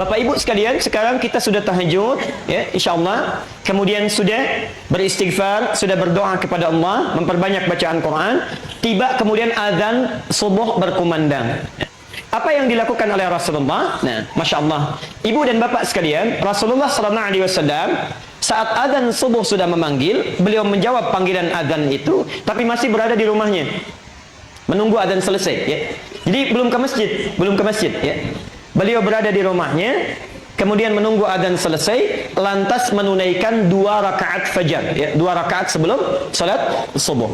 Bapak Ibu sekalian, sekarang kita sudah tahajud, ya, insyaallah. Kemudian sudah beristighfar, sudah berdoa kepada Allah, memperbanyak bacaan Quran. Tiba kemudian azan subuh berkumandang. Apa yang dilakukan oleh Rasulullah? Nah, masya Allah, ibu dan bapak sekalian, Rasulullah SAW saat azan subuh sudah memanggil, beliau menjawab panggilan azan itu, tapi masih berada di rumahnya, menunggu azan selesai. Ya. Jadi belum ke masjid, ya. Beliau berada di rumahnya, kemudian menunggu adzan selesai, lantas menunaikan 2 rakaat fajar, ya, 2 rakaat sebelum salat subuh.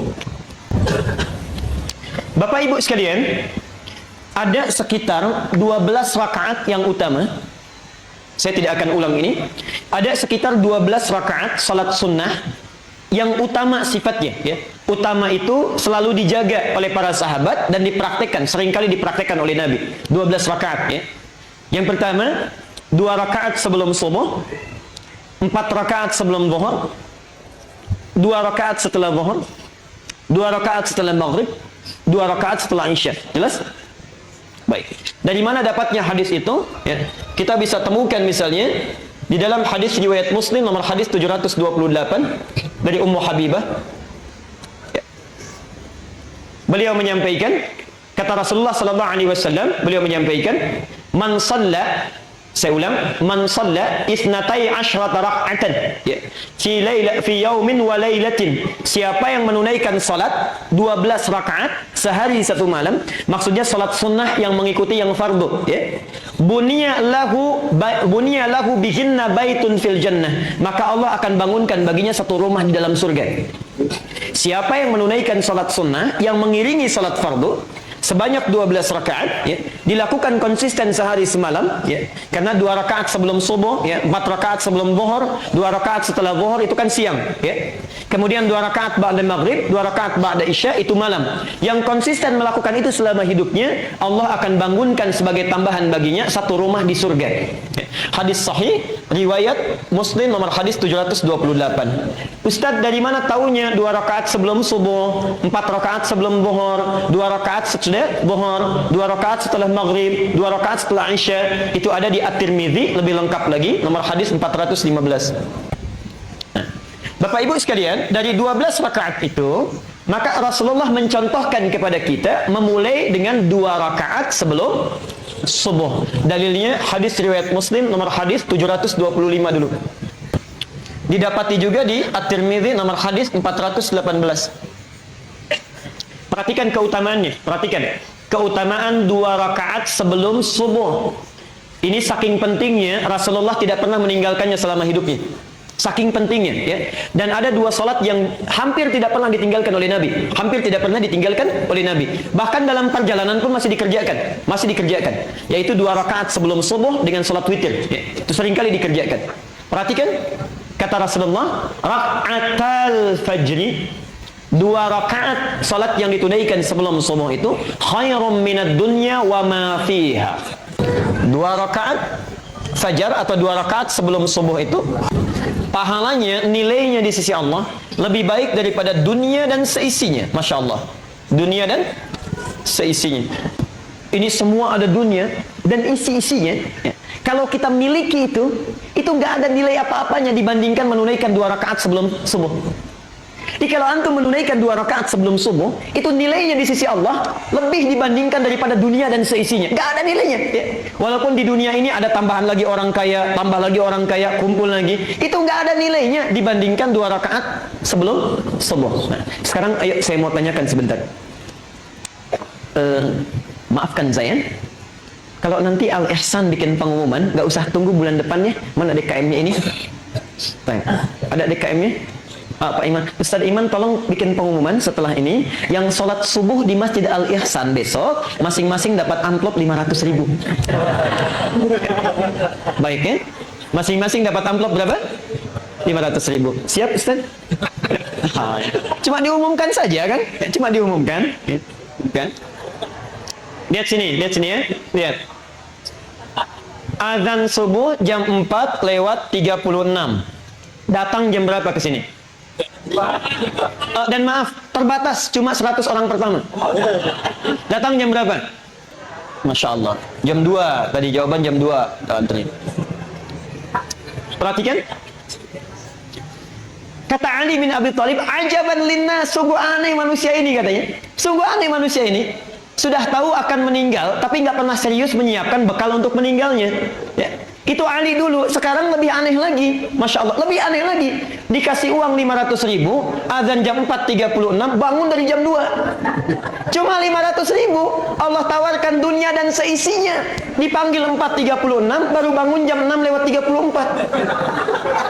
Bapak Ibu sekalian, ada sekitar 12 rakaat yang utama. Saya tidak akan ulang ini. Ada sekitar 12 rakaat salat sunnah yang utama sifatnya, ya. Utama itu selalu dijaga oleh para sahabat dan dipraktekkan, seringkali dipraktekkan oleh Nabi. 12 rakaat, ya. Yang pertama, 2 rakaat sebelum subuh, 4 rakaat sebelum zuhur, 2 rakaat setelah zuhur, 2 rakaat setelah maghrib, 2 rakaat setelah isya. Jelas? Baik. Dari mana dapatnya hadis itu? Ya. Kita bisa temukan misalnya di dalam hadis riwayat Muslim nomor hadis 728 dari Ummu Habibah. Ya. Beliau menyampaikan, kata Rasulullah sallallahu alaihi wasallam, beliau menyampaikan, man shalla, saya ulang, man shalla isnatai asyrata rak'atan, ya, fi yaumin wa lailatin, siapa yang menunaikan salat 12 rakaat sehari satu malam, maksudnya salat sunnah yang mengikuti yang fardu, ya, bunya lahu bihinna baitun fil jannah, maka Allah akan bangunkan baginya satu rumah di dalam surga. Siapa yang menunaikan salat sunnah yang mengiringi salat fardu sebanyak 12 rakaat, ya, dilakukan konsisten sehari semalam, ya, karena 2 rakaat sebelum subuh, ya, 4 rakaat sebelum zuhur, 2 rakaat setelah zuhur itu kan siang, ya. Kemudian 2 rakaat ba'da maghrib, 2 rakaat ba'da isya itu malam. Yang konsisten melakukan itu selama hidupnya, Allah akan bangunkan sebagai tambahan baginya satu rumah di surga. Ya. Hadis sahih riwayat Muslim nomor hadis 728. Ustaz, dari mana taunya 2 rakaat sebelum subuh, 4 rakaat sebelum zuhur, 2 rakaat setelah zuhur, 2 rakaat setelah maghrib, 2 rakaat setelah isya? Itu ada di At-Tirmidzi, lebih lengkap lagi, nomor hadis 415. Nah, Bapak Ibu sekalian, dari 12 rakaat itu, maka Rasulullah mencontohkan kepada kita memulai dengan 2 rakaat sebelum subuh. Dalilnya hadis riwayat Muslim nomor hadis 725 dulu. Didapati juga di At-Tirmidzi nomor hadis 418. Perhatikan keutamaannya, perhatikan. Keutamaan 2 rakaat sebelum subuh. Ini saking pentingnya, Rasulullah tidak pernah meninggalkannya selama hidupnya. Saking pentingnya, ya. Dan ada 2 salat yang hampir tidak pernah ditinggalkan oleh Nabi. Hampir tidak pernah ditinggalkan oleh Nabi. Bahkan dalam perjalanan pun masih dikerjakan. Masih dikerjakan. Yaitu 2 rakaat sebelum subuh dengan salat witir. Ya. Itu seringkali dikerjakan. Perhatikan, kata Rasulullah, rak'atal fajri, 2 rakaat salat yang ditunaikan sebelum subuh itu khairum minad dunya wa ma fiha. 2 rakaat fajar atau 2 rakaat sebelum subuh itu pahalanya, nilainya di sisi Allah lebih baik daripada dunia dan seisinya. Masya Allah, dunia dan seisinya. Ini semua ada dunia dan isi-isinya, ya. Kalau kita miliki itu nggak ada nilai apa-apanya dibandingkan menunaikan 2 rakaat sebelum subuh. Jadi kalau antum menunaikan 2 rakaat sebelum subuh, itu nilainya di sisi Allah lebih dibandingkan daripada dunia dan seisinya. Gak ada nilainya, ya. Walaupun di dunia ini ada tambahan lagi orang kaya, tambah lagi orang kaya, kumpul lagi, itu gak ada nilainya dibandingkan 2 rakaat sebelum subuh. Nah, sekarang ayo saya mau tanyakan sebentar. Maafkan saya, kalau nanti Al Ihsan bikin pengumuman, gak usah tunggu bulan depannya. Mana DKM-nya ini? Ada DKM-nya? Pak Iman, Ustaz Iman tolong bikin pengumuman setelah ini, yang sholat subuh di Masjid Al Ihsan besok masing-masing dapat amplop 500.000. Baik, ya? Masing-masing dapat amplop berapa? 500.000. Siap Ustaz? Cuma diumumkan saja kan? Cuma diumumkan, kan? Lihat sini ya. Lihat. Azan subuh jam 4:36. Datang jam berapa ke sini? Dan maaf, terbatas cuma 100 orang pertama. Datang jam berapa? Masya Allah. Jam 2 tadi jawaban jam 2. Perhatikan. Kata Ali bin Abi Thalib, ajaban linnas, sungguh aneh manusia ini katanya. Sungguh aneh manusia ini. Sudah tahu akan meninggal, tapi nggak pernah serius menyiapkan bekal untuk meninggalnya. Ya. Itu Ali dulu, sekarang lebih aneh lagi. Masya Allah, lebih aneh lagi. Dikasih uang 500.000, azan jam 4.36, bangun dari jam 2. Cuma 500.000, Allah tawarkan dunia dan seisinya. Dipanggil 4.36, baru bangun jam 6:34.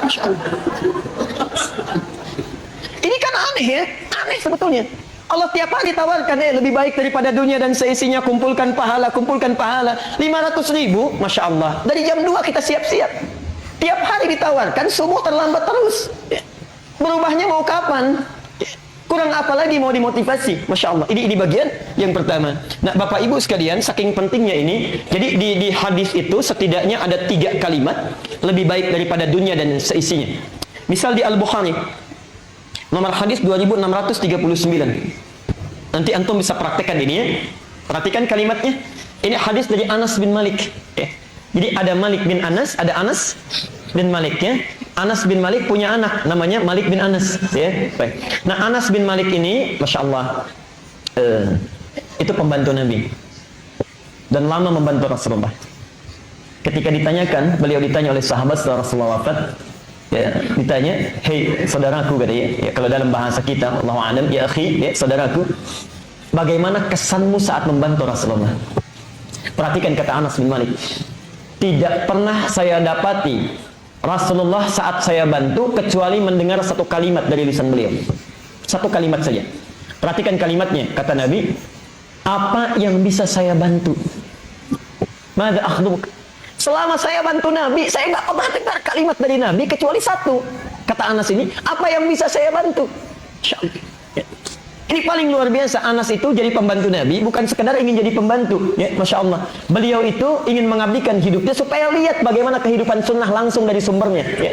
Masya Allah. Ini kan aneh ya, aneh sebetulnya. Allah tiap hari tawarkan, lebih baik daripada dunia dan seisinya, kumpulkan pahala, 500.000, Masya Allah. Dari jam 2 kita siap-siap. Tiap hari ditawarkan, subuh terlambat terus. Berubahnya mau kapan? Kurang apa lagi mau dimotivasi? Masya Allah. Ini bagian yang pertama. Nah, Bapak Ibu sekalian, saking pentingnya ini, jadi di hadis itu setidaknya ada 3 kalimat, lebih baik daripada dunia dan seisinya. Misal di Al-Bukhari, nomor hadis 2639. Nanti antum bisa praktekkan ini ya. Perhatikan kalimatnya. Ini hadis dari Anas bin Malik. Ya. Jadi ada Malik bin Anas, ada Anas bin Malik ya. Anas bin Malik punya anak namanya Malik bin Anas ya. Baik. Nah, Anas bin Malik ini Masya Allah itu pembantu Nabi dan lama membantu Rasulullah. Ketika ditanyakan, beliau ditanya oleh sahabat setelah Rasulullah wafat, ya, ditanya, hei saudaraku katanya, ya, kalau dalam bahasa kita, Allahu a'lam, ya akhi, ya, saudaraku, bagaimana kesanmu saat membantu Rasulullah? Perhatikan kata Anas bin Malik, tidak pernah saya dapati Rasulullah saat saya bantu kecuali mendengar satu kalimat dari lisan beliau, satu kalimat saja. Perhatikan kalimatnya, kata Nabi, apa yang bisa saya bantu? Mada akhduk. Selama saya bantu Nabi, saya nggak pernah dengar kalimat dari Nabi kecuali satu. Kata Anas ini, apa yang bisa saya bantu? Insya Allah. Ya. Ini paling luar biasa. Anas itu jadi pembantu Nabi, bukan sekedar ingin jadi pembantu. Ya, Masya Allah. Beliau itu ingin mengabdikan hidupnya supaya lihat bagaimana kehidupan sunnah langsung dari sumbernya. Ya.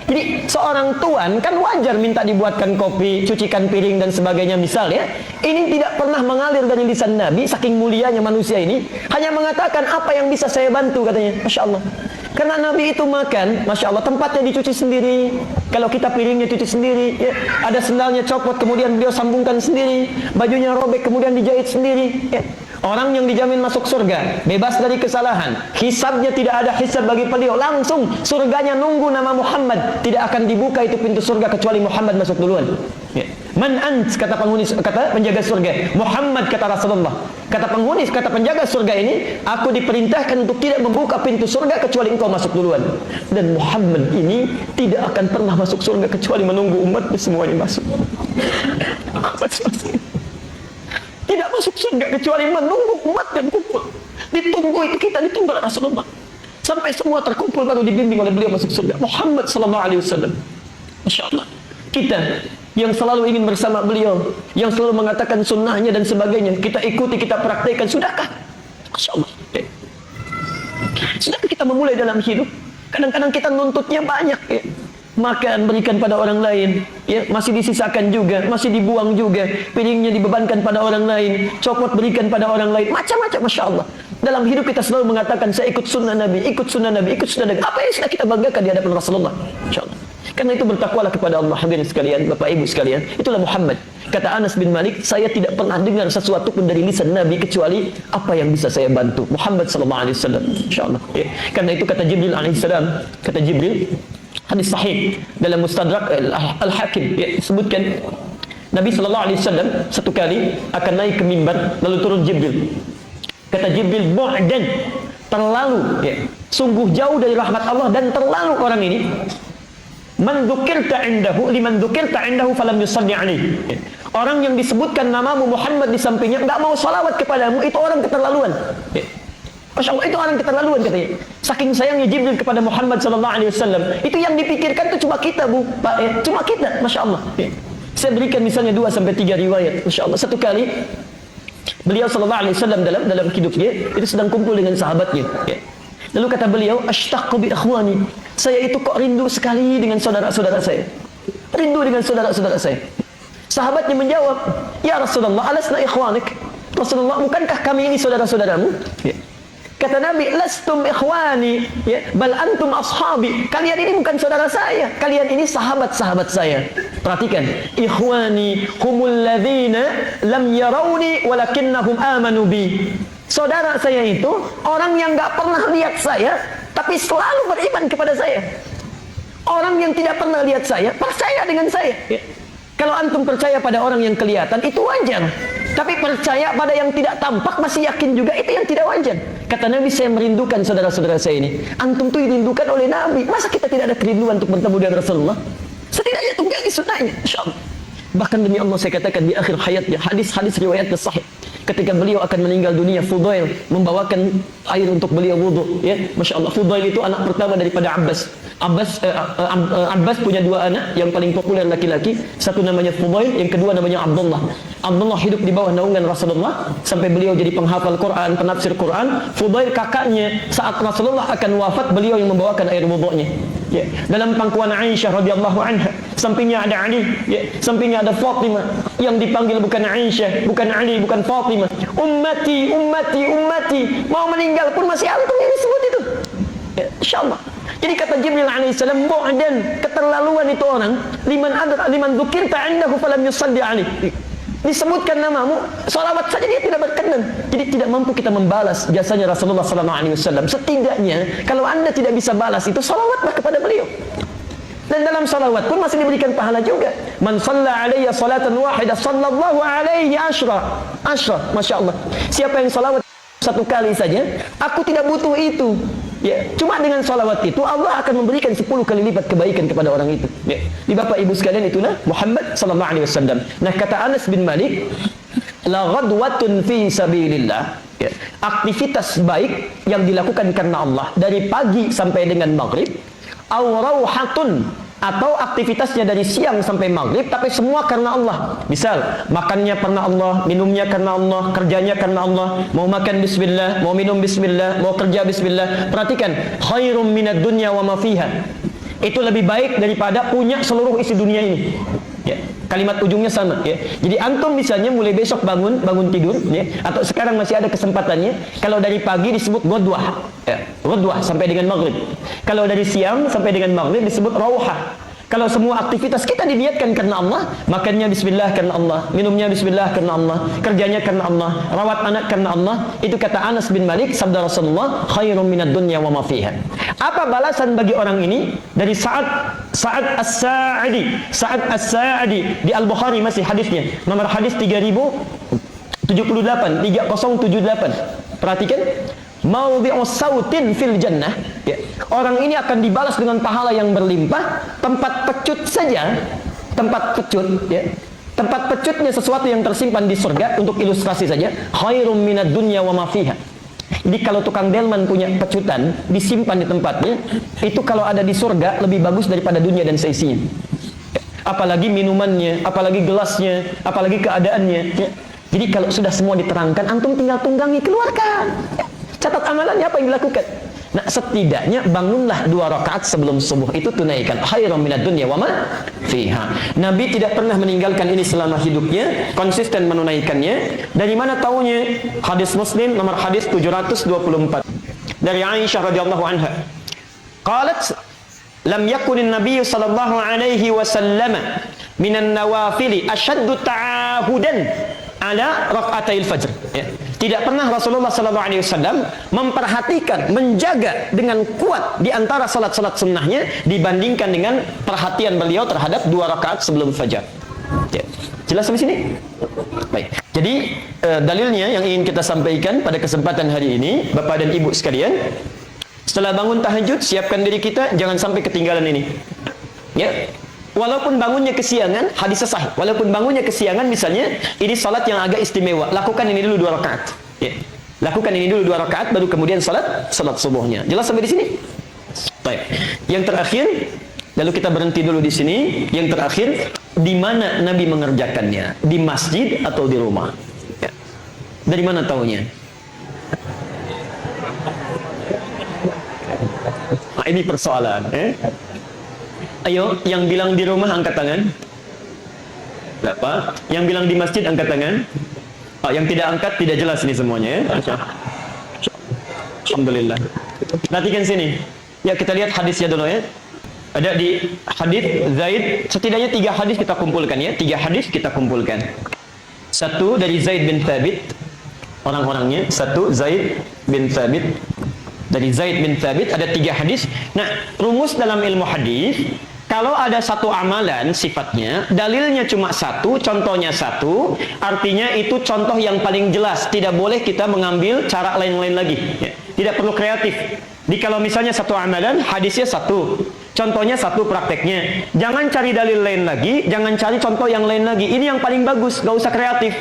Jadi seorang tuan kan wajar minta dibuatkan kopi, cucikan piring dan sebagainya misal ya. Ini tidak pernah mengalir dari lisan Nabi, saking mulianya manusia ini. Hanya mengatakan apa yang bisa saya bantu katanya. Masya Allah. Karena Nabi itu makan, Masya Allah, tempatnya dicuci sendiri. Kalau kita piringnya cuci sendiri, ya. Ada sendalnya copot, kemudian beliau sambungkan sendiri. Bajunya robek, kemudian dijahit sendiri. Ya. Orang yang dijamin masuk surga, bebas dari kesalahan. Hisabnya tidak ada hisab bagi beliau. Langsung surganya nunggu nama Muhammad. Tidak akan dibuka itu pintu surga kecuali Muhammad masuk duluan. Ya. Man ant, kata penghuni, kata penjaga surga. Muhammad, kata Rasulullah. Kata penghuni, kata penjaga surga ini, aku diperintahkan untuk tidak membuka pintu surga kecuali engkau masuk duluan. Dan Muhammad ini tidak akan pernah masuk surga kecuali menunggu umatnya semuanya masuk. Tidak masuk surga kecuali menunggu umat yang kumpul. Ditunggu itu, kita ditunggu oleh Rasulullah sampai semua terkumpul baru dibimbing oleh beliau masuk surga. Muhammad sallallahu alaihi wasallam. Masya Allah. Kita yang selalu ingin bersama beliau, yang selalu mengatakan sunnahnya dan sebagainya, kita ikuti, kita praktekkan, sudahkah? Masya Allah. Sudahkah kita memulai dalam hidup? Kadang-kadang kita nuntutnya banyak ya. Makan berikan pada orang lain, ya, masih disisakan juga, masih dibuang juga, piringnya dibebankan pada orang lain, copot berikan pada orang lain, macam-macam. Masya Allah. Dalam hidup kita selalu mengatakan saya ikut sunnah Nabi, ikut sunnah Nabi, ikut sunnah Nabi. Apa yang sudah kita banggakan di hadapan Rasulullah? Masya Allah. Karena itu bertakwalah kepada Allah. Hadirin sekalian, Bapak Ibu sekalian, itulah Muhammad. Kata Anas bin Malik, saya tidak pernah dengar sesuatu pun dari lisan Nabi kecuali apa yang bisa saya bantu. Muhammad sallallahu alaihi wasallam. Insyaallah. Ya. Karena itu kata Jibril alaihi salam, kata Jibril, hadis sahih dalam Mustadrak Al-Hakim, ya, sebutkan Nabi sallallahu alaihi wasallam satu kali akan naik ke mimbar, lalu turun Jibril. Kata Jibril, bu'dan, terlalu, ya, sungguh jauh dari rahmat Allah dan terlalu orang ini. Man dzukirta indahu liman dzukirta indahu falam yusalli alaihi. Orang yang disebutkan namamu Muhammad di sampingnya enggak mau salawat kepadamu, itu orang keterlaluan. Masya Allah, itu orang keterlaluan katanya. Saking sayangnya Jibril kepada Muhammad sallallahu alaihi wasallam, itu yang dipikirkan itu cuma kita, Bu, Pak, cuma kita. Masya Allah. Saya berikan misalnya 2 sampai 3 riwayat. Masya Allah, satu kali beliau sallallahu alaihi wasallam dalam hidupnya itu sedang kumpul dengan sahabatnya. Lalu kata beliau, ashtaqu bi ikhwani. Saya itu kok rindu sekali dengan saudara-saudara saya. Rindu dengan saudara-saudara saya. Sahabatnya menjawab, ya Rasulullah, alasna ikhwanik. Rasulullah, bukankah kami ini saudara-saudaramu? Ya. Kata Nabi, lastum ikhwani, ya, bal antum ashabi. Kalian ini bukan saudara saya, kalian ini sahabat-sahabat saya. Perhatikan, ikhwani humul ladzina lam yarawni walakinnahum amanu bi. Saudara saya itu orang yang nggak pernah lihat saya, tapi selalu beriman kepada saya. Orang yang tidak pernah lihat saya, percaya dengan saya. Ya. Kalau antum percaya pada orang yang kelihatan, itu wajar. Tapi percaya pada yang tidak tampak, masih yakin juga, itu yang tidak wajar. Kata Nabi, saya merindukan saudara-saudara saya ini. Antum tuh dirindukan oleh Nabi. Masa kita tidak ada kerinduan untuk bertemu dengan Rasulullah? Setidaknya tunggangi sunnahnya, insyaallah. Bahkan demi Allah saya katakan di akhir hayatnya, hadis-hadis riwayat sahih. Ketika beliau akan meninggal dunia, Fudail membawakan air untuk beliau wudu. Ya, Masya Allah. Fudail itu anak pertama daripada Abbas. Abbas punya dua anak, yang paling populer laki-laki. Satu namanya Fudail, yang kedua namanya Abdullah. Abdullah hidup di bawah naungan Rasulullah sampai beliau jadi penghafal Quran, penafsir Quran. Fudail kakaknya, saat Rasulullah akan wafat, beliau yang membawakan air wudunya. Ya. Dalam pangkuan Aisyah radhiyallahu anha, sampingnya ada Ali, ya. Sampingnya ada Fatimah, yang dipanggil bukan Aisyah, bukan Ali, bukan Fatimah. Ummati, ummati, ummati. Mau meninggal pun masih antum yang disebut itu. Ya, insyaallah. Jadi kata Jibril alaihissalam, bu'dan, keterlaluan itu orang, liman dzukirta indahu falam yusalli alaihi. Disebutkan namamu, salawat saja dia tidak berkenan. Jadi tidak mampu kita membalas jasanya Rasulullah SAW. Setidaknya kalau anda tidak bisa balas itu, salawatlah kepada beliau. Dan dalam salawat pun masih diberikan pahala juga. Man shalla alayya salatan wahidah sallallahu alaihi asyra. Masya Allah. Siapa yang salawat satu kali saja, aku tidak butuh itu. Ya, cuma dengan salawat itu Allah akan memberikan 10 kali lipat kebaikan kepada orang itu. Ya. Di Bapak Ibu sekalian, itulah Muhammad sallallahu alaihi wasallam. Nah, kata Anas bin Malik, la ghadwatun fi sabilillah. Ya. Aktivitas baik yang dilakukan karena Allah dari pagi sampai dengan maghrib, aw rauhatun, atau aktivitasnya dari siang sampai maghrib, tapi semua karena Allah. Misal, makannya karena Allah, minumnya karena Allah, kerjanya karena Allah. Mau makan bismillah, mau minum bismillah, mau kerja bismillah. Perhatikan, khairum minad dunya wa ma fiha. Itu lebih baik daripada punya seluruh isi dunia ini. Ya, kalimat ujungnya sama. Ya. Jadi antum misalnya mulai besok bangun tidur, ya, atau sekarang masih ada kesempatannya. Kalau dari pagi disebut ghadwah, ya, ghadwah sampai dengan maghrib. Kalau dari siang sampai dengan maghrib disebut rauhah. Kalau semua aktivitas kita diniatkan karena Allah, makannya bismillah karena Allah, minumnya bismillah karena Allah, kerjanya karena Allah, rawat anak karena Allah, itu kata Anas bin Malik, sabda Rasulullah, khairum minad dunya wa ma fiha. Apa balasan bagi orang ini? Dari Sa'ad As-Sa'idi. Sa'ad As-Sa'idi di Al-Bukhari masih hadisnya. Nomor hadis 3078. Perhatikan. Maudhi'u sautin fil jannah. Ya. Orang ini akan dibalas dengan pahala yang berlimpah. Tempat pecut saja, tempat pecut, ya. Tempat pecutnya sesuatu yang tersimpan di surga, untuk ilustrasi saja, khairum minad dunya wa ma fiha. Jadi kalau tukang delman punya pecutan disimpan di tempatnya, itu kalau ada di surga lebih bagus daripada dunia dan seisinya. Apalagi minumannya, apalagi gelasnya, apalagi keadaannya. Ya. Jadi kalau sudah semua diterangkan, antum tinggal tunggangi, keluarkan. Ya. Catat amalannya apa yang dilakukan. Nah, setidaknya bangunlah 2 rakaat sebelum subuh, itu tunaikan. Khairum minad dunya wa ma fiha. Nabi tidak pernah meninggalkan ini selama hidupnya, konsisten menunaikannya. Dari mana taunya? Hadis Muslim nomor hadis 724. Dari Aisyah radhiyallahu anha. Qalat, lam yakunin Nabi sallallahu alaihi wasallam minan nawafili asyaddu ta'ahudan ala raka'atil fajr. Ya. Tidak pernah Rasulullah SAW memperhatikan, menjaga dengan kuat di antara salat-salat sunnahnya dibandingkan dengan perhatian beliau terhadap 2 rakaat sebelum fajar. Ya. Jelas sampai sini? Baik. Jadi dalilnya yang ingin kita sampaikan pada kesempatan hari ini, Bapak dan Ibu sekalian, setelah bangun tahajud, siapkan diri kita jangan sampai ketinggalan ini. Ya. Walaupun bangunnya kesiangan, hadis sahih. Walaupun bangunnya kesiangan, misalnya ini salat yang agak istimewa, lakukan ini dulu 2 rakaat. Ya. Lakukan ini dulu 2 rakaat, baru kemudian salat subuhnya. Jelas sampai di sini? Baik. Yang terakhir, lalu kita berhenti dulu di sini. Yang terakhir, di mana Nabi mengerjakannya? Di masjid atau di rumah? Ya. Dari mana taunya? Nah, ini persoalan. Ayo, yang bilang di rumah angkat tangan. Berapa? Yang bilang di masjid angkat tangan. Oh, yang tidak angkat tidak jelas ini semuanya, ya. Alhamdulillah. Perhatikan sini. Ya, kita lihat hadisnya dulu ya. Ada di hadis Zaid, setidaknya 3 hadis kita kumpulkan ya. 3 hadis kita kumpulkan. Satu dari Zaid bin Thabit, orang-orangnya. Satu Zaid bin Thabit. Dari Zaid bin Thabit ada 3 hadis. Nah, rumus dalam ilmu hadis, kalau ada satu amalan sifatnya, dalilnya cuma satu, contohnya satu, artinya itu contoh yang paling jelas. Tidak boleh kita mengambil cara lain-lain lagi. Ya. Tidak perlu kreatif. Jadi kalau misalnya satu amalan, hadisnya satu, contohnya satu, prakteknya. Jangan cari dalil lain lagi, jangan cari contoh yang lain lagi. Ini yang paling bagus, gak usah kreatif.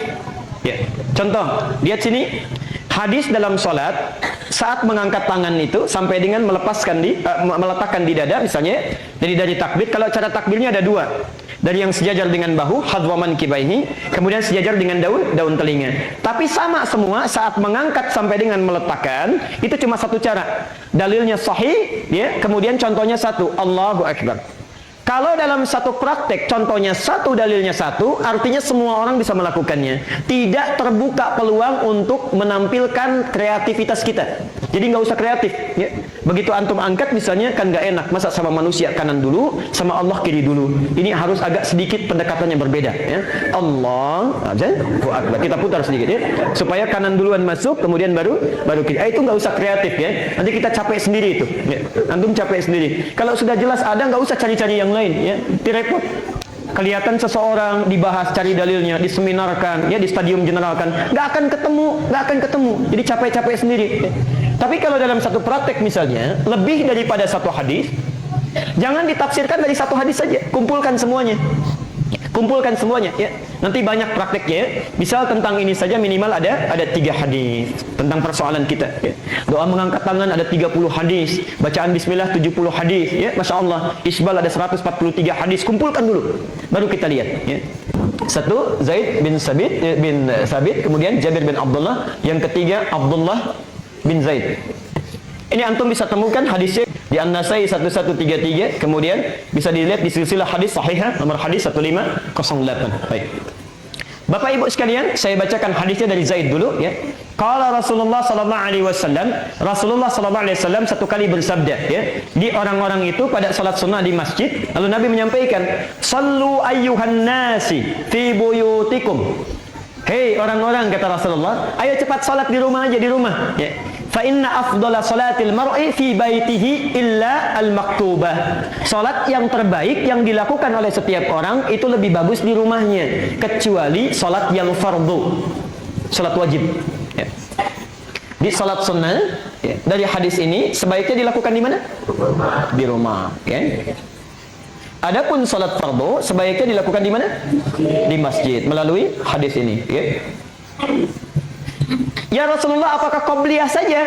Ya. Contoh, lihat sini. Hadis dalam sholat, saat mengangkat tangan itu sampai dengan meletakkan di dada misalnya, dari takbir. Kalau cara takbirnya ada 2, dari yang sejajar dengan bahu hadwaman kibaihi, kemudian sejajar dengan daun telinga. Tapi sama semua saat mengangkat sampai dengan meletakkan, itu cuma satu cara. Dalilnya sahih, ya, kemudian contohnya satu, Allahu Akbar. Kalau dalam satu praktek, contohnya satu, dalilnya satu, artinya semua orang bisa melakukannya. Tidak terbuka peluang untuk menampilkan kreativitas kita. Jadi nggak usah kreatif. Ya. Begitu antum angkat misalnya, kan nggak enak. Masa sama manusia kanan dulu, sama Allah kiri dulu. Ini harus agak sedikit pendekatannya berbeda. Ya. Allah, kita putar sedikit ya, supaya kanan duluan masuk, kemudian baru kiri. Itu nggak usah kreatif ya. Nanti kita capek sendiri itu. Ya. Antum capek sendiri. Kalau sudah jelas ada, nggak usah cari-cari yang lain ya, direpot. Kelihatan seseorang dibahas, cari dalilnya, diseminarkan ya, di stadium generalkan, nggak akan ketemu, jadi capek-capek sendiri ya. Tapi kalau dalam satu praktek misalnya lebih daripada satu hadis, jangan ditafsirkan dari satu hadis saja, kumpulkan semuanya ya. Nanti banyak prakteknya ya. Misal tentang ini saja minimal ada 3 hadis tentang persoalan kita ya. Doa mengangkat tangan ada 30 hadis, bacaan bismillah 70 hadis ya. Masya Allah, isbal ada 143 hadis. Kumpulkan dulu, baru kita lihat ya. Satu Zaid bin Sabit, kemudian Jabir bin Abdullah, yang ketiga Abdullah bin Zaid. Ini antum bisa temukan hadisnya di An-Nasai 1133, kemudian bisa dilihat di silsilah hadis sahihah nomor hadis 1508. Baik. Bapak Ibu sekalian, saya bacakan hadisnya dari Zaid dulu ya. Qala Rasulullah sallallahu alaihi wasallam, Rasulullah sallallahu alaihi wasallam satu kali bersabda ya, di orang-orang itu pada salat sunnah di masjid, lalu Nabi menyampaikan, "Sallu ayyuhan nasi fi buyutikum." Hei orang-orang, kata Rasulullah, ayo cepat salat di rumah aja, di rumah ya. Fa inna afdhala salatil mar'i fi baitihi illa al-maktubah. Salat yang terbaik yang dilakukan oleh setiap orang itu lebih bagus di rumahnya, kecuali salat yang fardu, salat wajib ya. Di salat sunnah ya, dari hadis ini sebaiknya dilakukan di mana? Di rumah ya. Adapun salat fardu sebaiknya dilakukan di mana? Di masjid, melalui hadis ini ya. Ya Rasulullah, apakah qabliyah saja?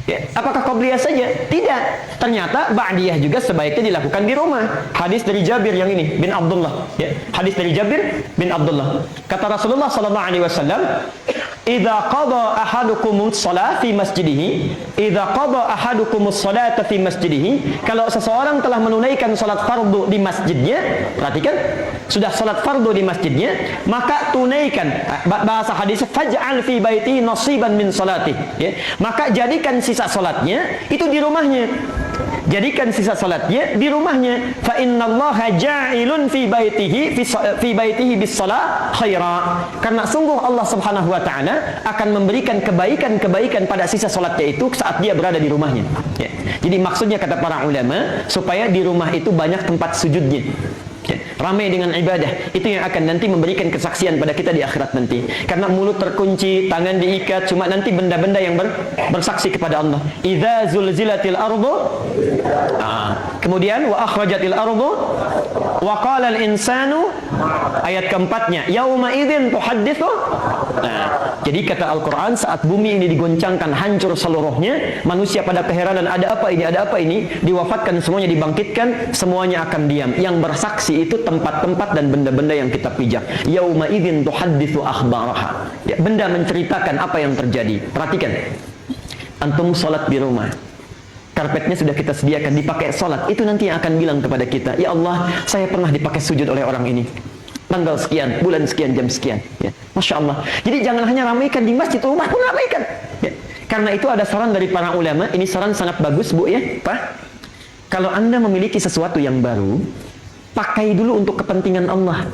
Ya, apakah qabliyah saja? Tidak. Ternyata ba'diyah juga sebaiknya dilakukan di rumah. Hadis dari Jabir yang ini bin Abdullah. Ya, hadis dari Jabir bin Abdullah. Kata Rasulullah sallallahu alaihi wasallam, "Idza qada ahadukumus shalah fi masjidihi, idza qada ahadukumus salata fi masjidihi." Kalau seseorang telah menunaikan salat fardu di masjidnya, perhatikan, sudah salat fardu di masjidnya, maka tunaikan, bahasa hadis, faj'al fi baiti nasiban min salati ya. Maka jadikan sisa salatnya itu di rumahnya. Jadikan sisa salatnya di rumahnya. Fa innallaha ja'ilun fi baitihi bis shalah khaira. Karena sungguh Allah Subhanahu wa taala akan memberikan kebaikan-kebaikan pada sisa salatnya itu saat dia berada di rumahnya. Ya. Jadi maksudnya kata para ulama, supaya di rumah itu banyak tempat sujudnya. Ya, ramai dengan ibadah, itu yang akan nanti memberikan kesaksian pada kita di akhirat nanti. Karena mulut terkunci, tangan diikat, cuma nanti benda-benda yang bersaksi kepada Allah. Idza zulzilatil ardu, kemudian wa akhrajatil ardu wa qala al insanu, ayat keempatnya, yauma idzin tuhadditsu. Jadi kata Al-Quran, saat bumi ini digoncangkan hancur seluruhnya, manusia pada keheranan, ada apa ini, diwafatkan semuanya, dibangkitkan, semuanya akan diam. Yang bersaksi itu tempat-tempat dan benda-benda yang kita pijak. Yauma idzin tuhadditsu akhbaraha. Ya, benda menceritakan apa yang terjadi. Perhatikan. Antum salat di rumah. Karpetnya sudah kita sediakan, dipakai salat. Itu nanti yang akan bilang kepada kita, "Ya Allah, saya pernah dipakai sujud oleh orang ini. Tanggal sekian, bulan sekian, jam sekian." Ya. Masya Allah. Jadi jangan hanya ramaikan di masjid, rumah pun ramaikan. Ya. Karena itu ada saran dari para ulama, ini saran sangat bagus Bu ya, Pak. Kalau Anda memiliki sesuatu yang baru, pakai dulu untuk kepentingan Allah.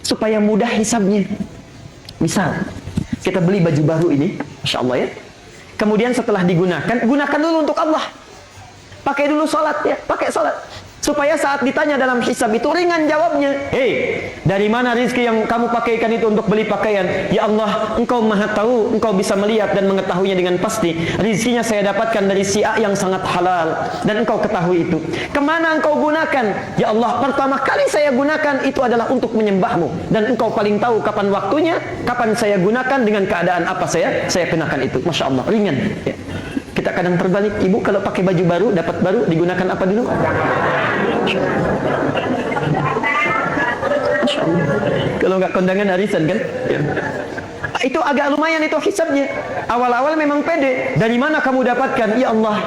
Supaya mudah hisabnya. Misal, kita beli baju baru ini, Masya Allah ya. Kemudian setelah digunakan, gunakan dulu untuk Allah. Pakai dulu sholat ya, pakai sholat. Supaya saat ditanya dalam hisab itu ringan jawabnya. Hei, dari mana rezeki yang kamu pakaikan itu untuk beli pakaian? Ya Allah, Engkau maha tahu, Engkau bisa melihat dan mengetahuinya dengan pasti. Rezekinya saya dapatkan dari si A yang sangat halal. Dan Engkau ketahui itu. Kemana Engkau gunakan? Ya Allah, pertama kali saya gunakan itu adalah untuk menyembahmu. Dan Engkau paling tahu kapan waktunya, kapan saya gunakan, dengan keadaan apa saya kenakan itu. Masya Allah, ringan ya. Kita kadang terbalik, ibu kalau pakai baju baru, dapat baru, digunakan apa dulu? Kalau nggak kondangan arisan kan? Ya. Itu agak lumayan itu hisabnya. Awal-awal memang pede. Dari mana kamu dapatkan? Ya Allah,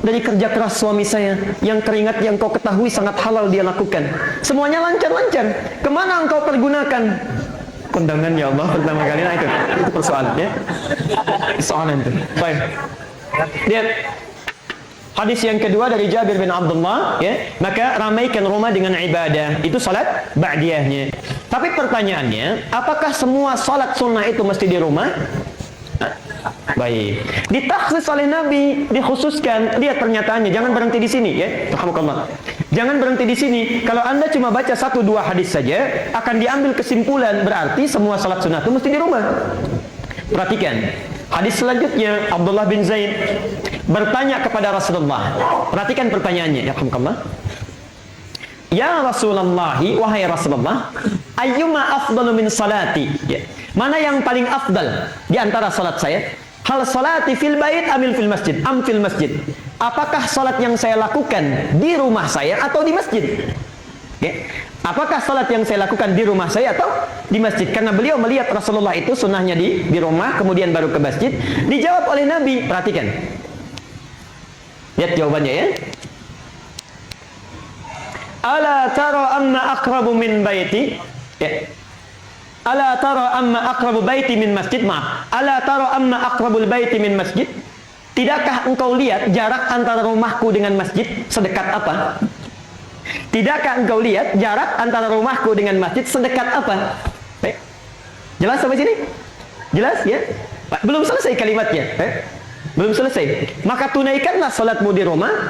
dari kerja keras suami saya. Yang keringat yang kau ketahui sangat halal dia lakukan. Semuanya lancar-lancar. Kemana engkau pergunakan? Kondangan ya Allah pertama kali. Nah itu persoalannya. Soalan itu. Baik. Lihat hadis yang kedua dari Jabir bin Abdullah ya, maka ramaikan rumah dengan ibadah, itu salat ba'diyahnya. Tapi pertanyaannya, apakah semua salat sunnah itu mesti di rumah? Baik, ditakhsis oleh Nabi, dikhususkan. Lihat pernyataannya, jangan berhenti di sini ya, rahmukallah. Jangan berhenti di sini. Kalau Anda cuma baca 1-2 hadis saja, akan diambil kesimpulan berarti semua salat sunnah itu mesti di rumah. Perhatikan. Hadis selanjutnya, Abdullah bin Zaid bertanya kepada Rasulullah. Perhatikan pertanyaannya, ya rahmukallah. Ya Rasulullah, wahai Rasulullah, ayyuma afdalu min salati? Ya. Mana yang paling afdal di antara salat saya? Hal salati fil bait amil fil masjid? Am fil masjid? Apakah salat yang saya lakukan di rumah saya atau di masjid? Ya. Apakah salat yang saya lakukan di rumah saya atau di masjid? Karena beliau melihat Rasulullah itu sunnahnya di rumah, kemudian baru ke masjid. Dijawab oleh Nabi. Perhatikan. Lihat jawabannya ya. Ala tara amma aqrabu min baiti? Ya. Ala tara amma aqrabu baiti min masjid? Maaf. Ala tara amma aqrabul baiti min masjid? Tidakkah engkau lihat jarak antara rumahku dengan masjid sedekat apa? Tidakkah engkau lihat jarak antara rumahku dengan masjid sedekat apa? Baik. Jelas sampai sini? Jelas ya? Belum selesai kalimatnya. Belum selesai. Maka tunaikanlah salatmu di rumah,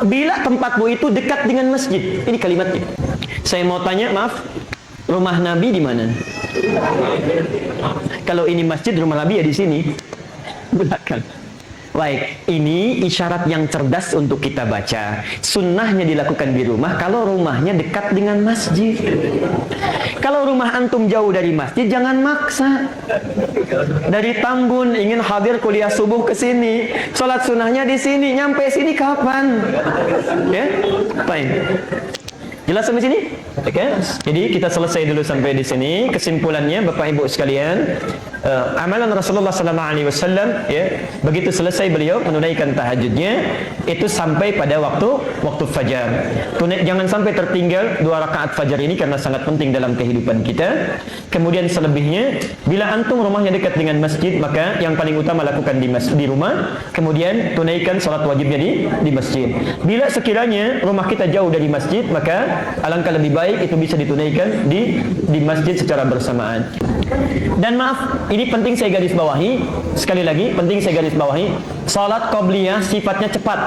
bila tempatmu itu dekat dengan masjid. Ini kalimatnya. Saya mau tanya, maaf, rumah Nabi di mana? Kalau ini masjid, rumah Nabi ya di sini. Belakang. Baik, ini isyarat yang cerdas untuk kita baca. Sunnahnya dilakukan di rumah kalau rumahnya dekat dengan masjid. Kalau rumah antum jauh dari masjid, jangan maksa. Dari Tambun ingin hadir kuliah subuh ke sini, sholat sunnahnya di sini, nyampe sini kapan? Ya, baik. Jelas sampai sini? Oke. Jadi kita selesai dulu sampai di sini. Kesimpulannya, Bapak Ibu sekalian, amalan Rasulullah SAW, ya, begitu selesai beliau menunaikan tahajudnya, itu sampai pada waktu fajar. Jangan sampai tertinggal 2 rakaat fajar ini karena sangat penting dalam kehidupan kita. Kemudian selebihnya, bila antum rumahnya dekat dengan masjid, maka yang paling utama lakukan di rumah. Kemudian tunaikan salat wajibnya di masjid. Bila sekiranya rumah kita jauh dari masjid, maka alangkah lebih baik itu bisa ditunaikan di masjid secara bersamaan. Dan maaf, ini penting saya garis bawahi, sekali lagi penting saya garis bawahi, salat qabliyah sifatnya cepat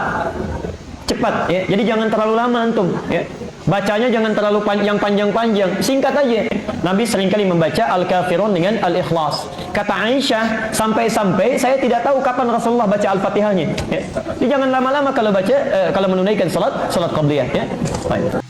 ya. Jadi jangan terlalu lama antum ya. Bacanya jangan terlalu panjang-panjang, singkat aja. Nabi seringkali membaca Al-Kafirun dengan Al-Ikhlas. Kata Aisyah, sampai-sampai saya tidak tahu kapan Rasulullah baca Al-Fatihahnya ya. Jadi jangan lama-lama kalau baca, kalau menunaikan salat qabliyah ya. Baik.